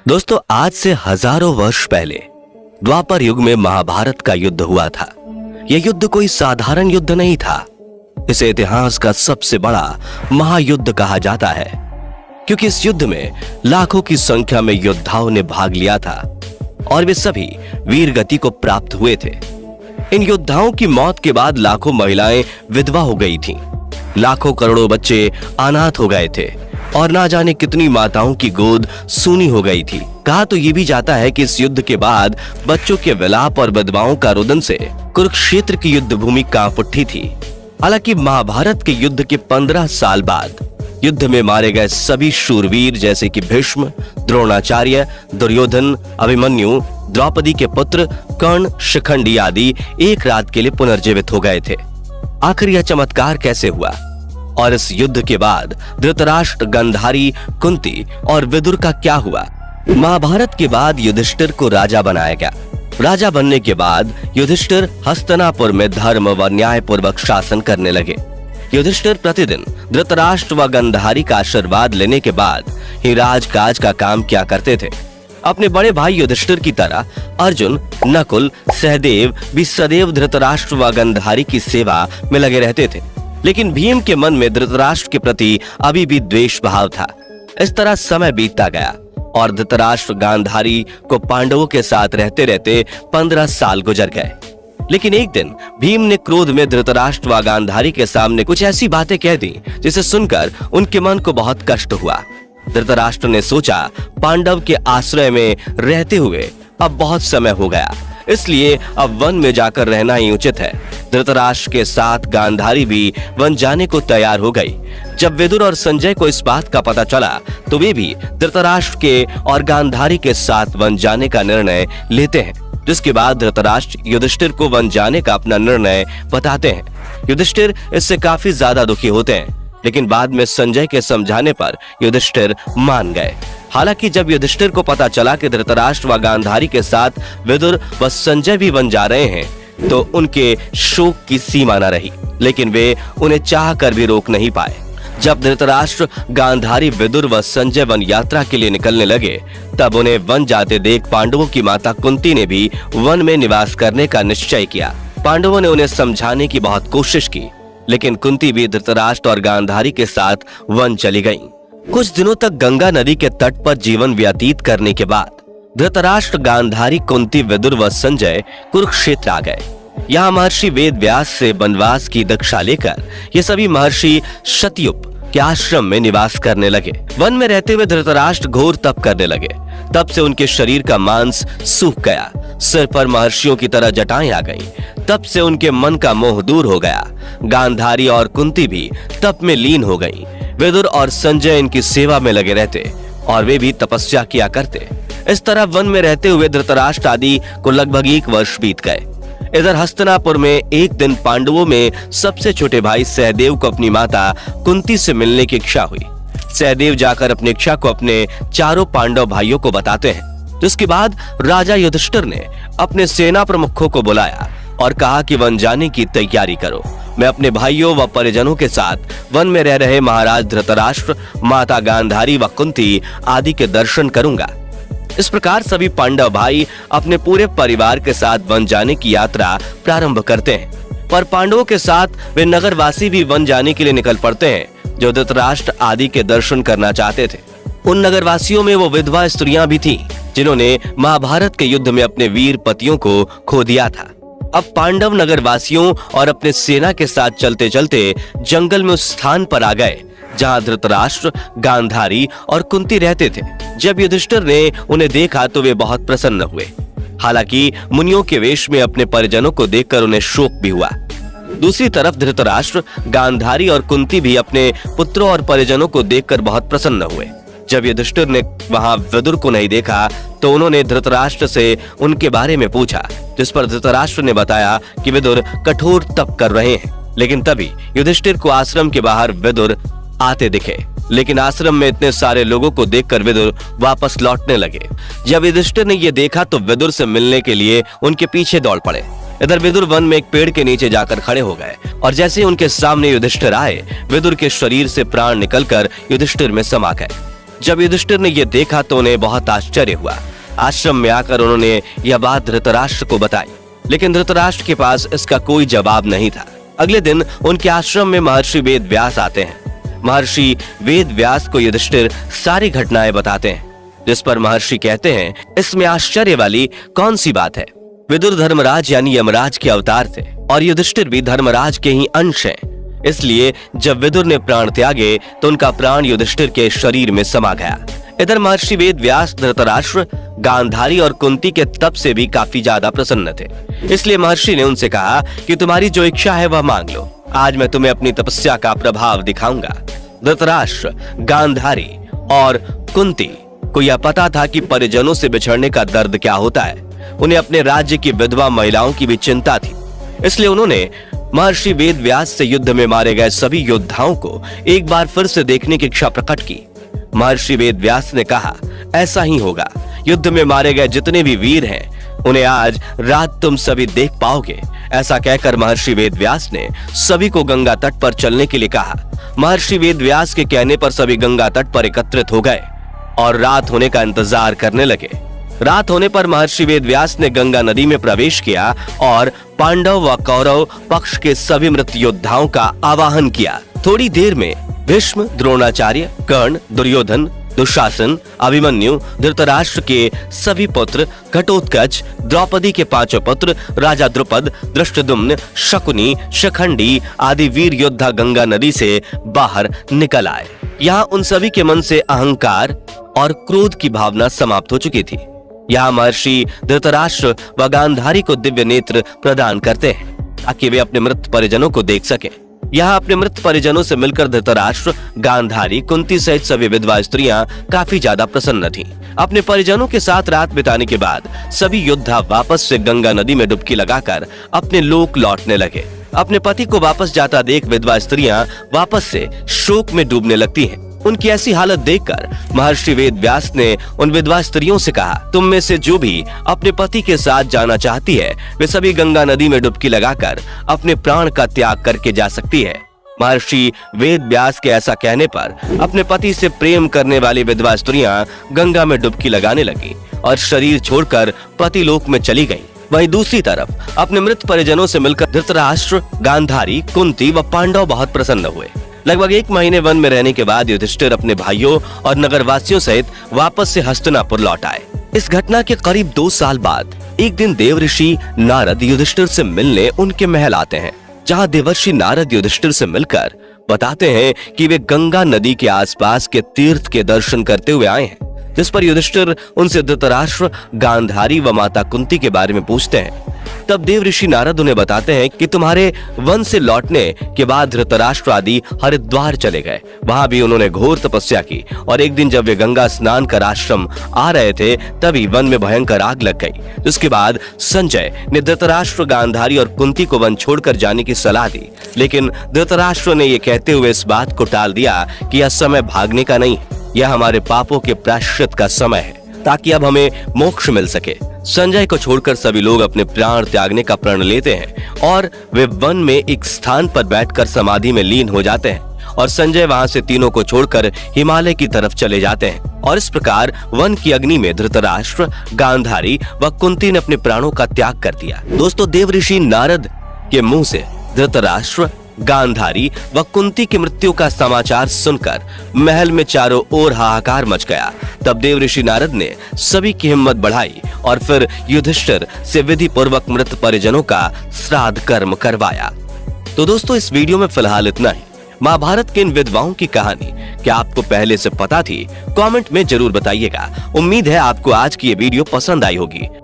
दोस्तों, आज से हजारों वर्ष पहले द्वापर युग में महाभारत का युद्ध हुआ था। यह युद्ध कोई साधारण युद्ध नहीं था। इसे इतिहास का सबसे बड़ा महायुद्ध कहा जाता है, क्योंकि इस युद्ध में लाखों की संख्या में योद्धाओं ने भाग लिया था और वे सभी वीर गति को प्राप्त हुए थे। इन योद्धाओं की मौत के बाद लाखों महिलाएं विधवा हो गई थीं, लाखों करोड़ों बच्चे अनाथ हो गए थे और ना जाने कितनी माताओं की गोद सूनी हो गई थी। कहा तो ये भी जाता है कि इस युद्ध के बाद बच्चों के विलाप और विधवाओं का रुदन से कुरुक्षेत्र की युद्ध भूमि कांप उठी थी। हालांकि महाभारत के युद्ध के 15 साल बाद युद्ध में मारे गए सभी शूरवीर जैसे कि भीष्म, द्रोणाचार्य, दुर्योधन, अभिमन्यु, द्रौपदी के पुत्र कर्ण, शिखंडी आदि एक रात के लिए पुनर्जीवित हो गए थे। आखिर यह चमत्कार कैसे हुआ और इस युद्ध के बाद धृतराष्ट्र, गांधारी, कुंती और विदुर का क्या हुआ? महाभारत के बाद युधिष्ठिर को राजा बनाया गया। राजा बनने के बाद युधिष्ठिर हस्तिनापुर में धर्म व न्याय पूर्वक शासन करने लगे। युधिष्ठिर प्रतिदिन धृतराष्ट्र व गांधारी का आशीर्वाद लेने के बाद ही राजकाज का काम किया करते थे। अपने बड़े भाई युधिष्ठिर की तरह अर्जुन, नकुल, सहदेव भी सदैव धृतराष्ट्र व गांधारी की सेवा में लगे रहते थे। लेकिन भीम के मन में धृतराष्ट्र के प्रति अभी भी द्वेष भाव था। इस तरह समय बीतता गया और धृतराष्ट्र गांधारी को पांडवों के साथ रहते रहते 15 साल गुजर गए। लेकिन एक दिन भीम ने क्रोध में धृतराष्ट्र व गांधारी के सामने कुछ ऐसी बातें कह दी जिसे सुनकर उनके मन को बहुत कष्ट हुआ। धृतराष्ट्र ने सोचा, पांडव के आश्रय में रहते हुए अब बहुत समय हो गया, इसलिए अब वन में जाकर रहना ही उचित है। धृतराष्ट्र के साथ गांधारी भी वन जाने को तैयार हो गई। जब विदुर और संजय को इस बात का पता चला तो वे भी धृतराष्ट्र के और गांधारी के साथ वन जाने का निर्णय लेते हैं, जिसके बाद धृतराष्ट्र युधिष्ठिर को वन जाने का अपना निर्णय बताते हैं। युधिष्ठिर इससे काफी ज्यादा दुखी होते हैं, लेकिन बाद में संजय के समझाने पर युधिष्ठिर मान गए। हालांकि जब युधिष्ठिर को पता चला कि धृतराष्ट्र व गांधारी के साथ विदुर व संजय भी वन जा रहे हैं तो उनके शोक की सीमा न रही, लेकिन वे उन्हें चाह कर भी रोक नहीं पाए। जब धृतराष्ट्र, गांधारी, विदुर व संजय वन यात्रा के लिए निकलने लगे तब उन्हें वन जाते देख पांडवों की माता कुंती ने भी वन में निवास करने का निश्चय किया। पांडवों ने उन्हें समझाने की बहुत कोशिश की, लेकिन कुंती भी धृतराष्ट्र और गांधारी के साथ वन चली गईं। कुछ दिनों तक गंगा नदी के तट पर जीवन व्यतीत करने के बाद धृतराष्ट्र, गांधारी, कुंती, विदुर व संजय कुरुक्षेत्र आ गए। यहाँ महर्षि वेद व्यास से वनवास की दीक्षा लेकर ये सभी महर्षि शतयुप के आश्रम में निवास करने लगे। वन में रहते हुए धृतराष्ट्र घोर तप करने लगे। तब से उनके शरीर का मांस सूख गया, सिर पर महर्षियों की तरह जटाएं आ गईं। तब से उनके मन का मोह दूर हो गया। गांधारी और कुंती भी तप में लीन हो गईं। विदुर और संजय इनकी सेवा में लगे रहते और वे भी तपस्या किया करते। इस तरह वन में रहते हुए धृतराष्ट्र आदि को लगभग 1 वर्ष बीत गए। इधर हस्तिनापुर में एक दिन पांडवों में सबसे छोटे भाई सहदेव को अपनी माता कुंती से मिलने की इच्छा हुई। सहदेव जाकर अपनी इच्छा को अपने चारों पांडव भाइयों को बताते हैं। जिसके बाद राजा युधिष्ठिर ने अपने सेना प्रमुखों को बुलाया और कहा कि वन जाने की तैयारी करो। मैं अपने भाइयों व परिजनों के साथ वन में रह रहे महाराज धृतराष्ट्र, माता गांधारी व कुंती आदि के दर्शन करूंगा। इस प्रकार सभी पांडव भाई अपने पूरे परिवार के साथ वन जाने की यात्रा प्रारंभ करते हैं। पर पांडवों के साथ वे नगरवासी भी वन जाने के लिए निकल पड़ते हैं जो धृतराष्ट्र आदि के दर्शन करना चाहते थे। उन नगरवासियों में वो विधवा स्त्रियां भी थीं जिन्होंने महाभारत के युद्ध में अपने वीर पतियों को खो दिया था। अब पांडव नगरवासियों और अपने सेना के साथ चलते चलते जंगल में उस स्थान पर आ गए जहां धृतराष्ट्र, गांधारी और कुंती रहते थे। जब युधिष्ठिर ने उन्हें देखा तो वे बहुत प्रसन्न हुए। हालांकि मुनियों के वेश में अपने परिजनों को देखकर उन्हें शोक भी हुआ। दूसरी तरफ धृतराष्ट्र, गांधारी और कुंती भी अपने पुत्रों और परिजनों को देखकर बहुत प्रसन्न हुए। जब युधिष्ठिर ने वहां विदुर को नहीं देखा तो उन्होंने धृतराष्ट्र से उनके बारे में पूछा, जिस पर धृतराष्ट्र ने बताया कि विदुर कठोर तप कर रहे हैं। लेकिन तभी युधिष्ठिर को आश्रम के बाहर विदुर आते दिखे, लेकिन आश्रम में इतने सारे लोगों को देखकर विदुर वापस लौटने लगे। जब युधिष्ठिर ने ये देखा तो विदुर से मिलने के लिए उनके पीछे दौड़ पड़े। इधर विदुर वन में एक पेड़ के नीचे जाकर खड़े हो गए और जैसे ही उनके सामने युधिष्ठिर आए, विदुर के शरीर से प्राण निकलकर युधिष्ठिर में समा गए। जब युधिष्ठिर ने यह देखा तो उन्हें बहुत आश्चर्य हुआ। आश्रम में आकर उन्होंने यह बात धृतराष्ट्र को बताई, लेकिन धृतराष्ट्र के पास इसका कोई जवाब नहीं था। अगले दिन उनके आश्रम में महर्षि वेद व्यास आते हैं। महर्षि वेद व्यास को युधिष्ठिर सारी घटनाएं बताते हैं, जिस पर महर्षि कहते हैं, इसमें आश्चर्य वाली कौन सी बात है। विदुर धर्मराज यानी यमराज के अवतार थे और युधिष्ठिर भी धर्मराज के ही अंश हैं। इसलिए जब विदुर ने प्राण त्यागे तो उनका प्राण युधिष्ठिर के शरीर में समा गया। इधर महर्षि वेद व्यास धृतराष्ट्र, गांधारी और कुंती के तप से भी काफी ज्यादा प्रसन्न थे। इसलिए महर्षि ने उनसे कहा कि तुम्हारी जो इच्छा है वह मांग लो, आज मैं तुम्हें अपनी तपस्या का प्रभाव दिखाऊंगा। धृतराष्ट्र, गांधारी और कुंती को यह पता था कि परिजनों से बिछड़ने का दर्द क्या होता है। उन्हें अपने राज्य की विधवा महिलाओं की भी चिंता थी। इसलिए उन्होंने महर्षि वेद व्यास से युद्ध में मारे गए सभी योद्धाओं को एक बार फिर से देखने की इच्छा प्रकट की। महर्षि वेद व्यास ने कहा, ऐसा ही होगा। युद्ध में मारे गए जितने भी वीर हैं उन्हें आज रात तुम सभी देख पाओगे। ऐसा कहकर महर्षि वेद व्यास ने सभी को गंगा तट पर चलने के लिए कहा। महर्षि वेद व्यास के कहने पर सभी गंगा तट पर एकत्रित हो गए और रात होने का इंतजार करने लगे। रात होने पर महर्षि वेद व्यास ने गंगा नदी में प्रवेश किया और पांडव व कौरव पक्ष के सभी मृत योद्धाओं का आवाहन किया। थोड़ी देर में भीष्म, द्रोणाचार्य, कर्ण, दुर्योधन, दुशासन, अभिमन्यु, धृतराष्ट्र के सभी पुत्र, घटोत्कच, द्रौपदी के 5 पुत्र, राजा द्रुपद, दृष्टद्युम्न, शकुनी, शिखंडी आदि वीर योद्धा गंगा नदी से बाहर निकल आए। यहाँ उन सभी के मन से अहंकार और क्रोध की भावना समाप्त हो चुकी थी। यहाँ महर्षि धृतराष्ट्र व गांधारी को दिव्य नेत्र प्रदान करते हैं ताकि वे अपने मृत परिजनों को देख सकें। यहाँ अपने मृत परिजनों से मिलकर धृतराष्ट्र, गांधारी, कुंती सहित सभी विधवा स्त्रियां काफी ज्यादा प्रसन्न थीं। अपने परिजनों के साथ रात बिताने के बाद सभी योद्धा वापस से गंगा नदी में डुबकी लगाकर अपने लोक लौटने लगे। अपने पति को वापस जाता देख विधवा स्त्रियां वापस से शोक में डूबने लगती हैं। उनकी ऐसी हालत देखकर महर्षि वेद व्यास ने उन विधवा स्त्रियों से कहा, तुम में से जो भी अपने पति के साथ जाना चाहती है वे सभी गंगा नदी में डुबकी लगाकर अपने प्राण का त्याग करके जा सकती है। महर्षि वेद व्यास के ऐसा कहने पर अपने पति से प्रेम करने वाली विधवा स्त्रियां गंगा में डुबकी लगाने लगी और शरीर छोड़कर पति लोक में चली गईं। वहीं दूसरी तरफ अपने मृत परिजनों से मिलकर धृतराष्ट्र, गांधारी, कुंती व पांडव बहुत प्रसन्न हुए। लगभग 1 महीने वन में रहने के बाद युधिष्ठिर अपने भाइयों और नगरवासियों सहित वापस से हस्तिनापुर लौट आए। इस घटना के करीब 2 साल बाद एक दिन देवर्षि नारद युधिष्ठिर से मिलने उनके महल आते हैं, जहां देवर्षि नारद युधिष्ठिर से मिलकर बताते हैं कि वे गंगा नदी के आसपास के तीर्थ के दर्शन करते हुए आए हैं। जिस पर युधिष्ठिर उनसे धृतराष्ट्र, गांधारी व माता कुंती के बारे में पूछते हैं। तब देवऋषि नारद उन्हें बताते हैं कि तुम्हारे वन से लौटने के बाद धृतराष्ट्र आदि हरिद्वार चले गए। वहां भी उन्होंने घोर तपस्या की और एक दिन जब वे गंगा स्नान कर आश्रम आ रहे थे तभी वन में भयंकर आग लग गई। जिसके बाद संजय ने धृतराष्ट्र, गांधारी और कुंती को वन छोड़कर जाने की सलाह दी, लेकिन धृतराष्ट्र ने यह कहते हुए इस बात को टाल दिया कि यह समय भागने का नहीं, यह हमारे पापों के प्रायश्चित का समय है ताकि अब हमें मोक्ष मिल सके। संजय को छोड़कर सभी लोग अपने प्राण त्यागने का प्रण लेते हैं और वे वन में एक स्थान पर बैठकर समाधि में लीन हो जाते हैं और संजय वहां से तीनों को छोड़कर हिमालय की तरफ चले जाते हैं। और इस प्रकार वन की अग्नि में धृतराष्ट्र, गांधारी व कुंती ने अपने प्राणों का त्याग कर दिया। दोस्तों, देवऋषि नारद के मुंह से धृतराष्ट्र, गांधारी व कुंती की मृत्यु का समाचार सुनकर महल में चारों ओर हाहाकार मच गया। तब देवऋषि नारद ने सभी की हिम्मत बढ़ाई और फिर युधिष्ठिर से विधि पूर्वक मृत परिजनों का श्राद्ध कर्म करवाया। तो दोस्तों, इस वीडियो में फिलहाल इतना ही। महाभारत के इन विधवाओं की कहानी क्या आपको पहले से पता थी? कमेंट में जरूर बताइएगा। उम्मीद है आपको आज की ये वीडियो पसंद आई होगी।